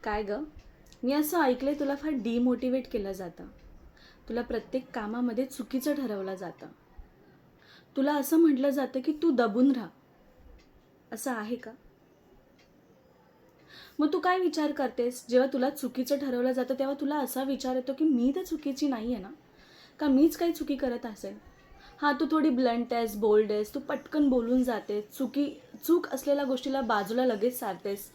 काय गं, मी असं ऐकलंय तुला फार डिमोटिवेट केलं जातं. तुला प्रत्येक कामामध्ये चुकीचं ठरवलं जातं. तुला असं म्हटलं जातं की तू दबून राहा. असं आहे का? मग तू काय विचार करतेस जेव्हा तुला चुकीचं ठरवलं जातं, तेव्हा तुला असा विचार येतो की मी तर चुकीची नाही आहे ना? का मीच काही चुकी करत असेल? हां, तू थोडी ब्लंट आहेस, बोल्ड आहेस, तू पटकन बोलून जातेस, चूक असलेल्या गोष्टीला बाजूला लगेच सारतेस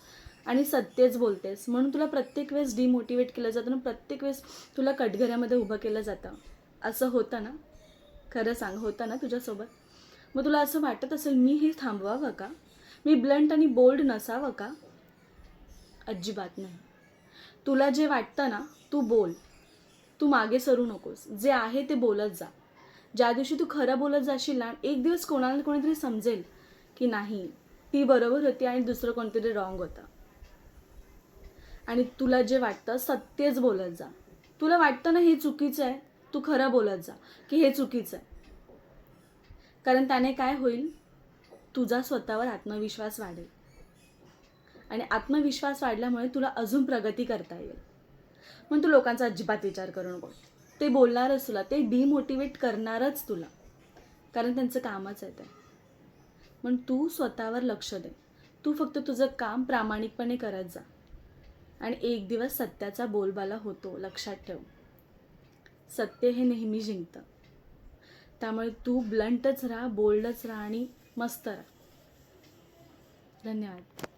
आणि सत्यच बोलतेस. म्हणून तुला प्रत्येक वेळेस डिमोटिवेट केलं जातं आणि प्रत्येक वेळेस तुला कटघऱ्यामध्ये उभं केलं जातं. असं होतं ना? खरं सांग, होतं ना तुझ्यासोबत? मग तुला असं वाटत असेल मी हे थांबवावं का? मी ब्लंट आणि बोल्ड नसावं का? अजिबात नाही. तुला जे वाटतं ना, तू बोल. तू मागे सरू नकोस. जे आहे ते बोलत जा. ज्या दिवशी तू खरं बोलत जाशील ना, एक दिवस कोणाला कोणीतरी समजेल की नाही, ती बरोबर होती आणि दुसरं कोणतरी रॉंग होतं. आणि तुला जे वाटतं सत्यच बोलत जा. तुला वाटतं ना हे चुकीचं आहे, तू खरं बोलत जा की हे चुकीचं आहे. कारण त्याने काय होईल, तुझा स्वतःवर आत्मविश्वास वाढेल. आणि आत्मविश्वास वाढल्यामुळे तुला अजून प्रगती करता येईल. म्हणून तू लोकांचा अजिबात विचार करू नको. ते बोलणारच तुला, ते डिमोटिवेट करणारच तुला. कारण त्यांचं कामच आहे ते. पण तू स्वतःवर लक्ष दे. तू फक्त तुझं काम प्रामाणिकपणे करत जा. आणि एक दिवस सत्याचा बोलबाला होतो, लक्षात ठेव. सत्य हे नेहमी जिंकतं. त्यामुळे तू ब्लंटच राहा, बोल्डच राहा आणि मस्त राहा. धन्यवाद.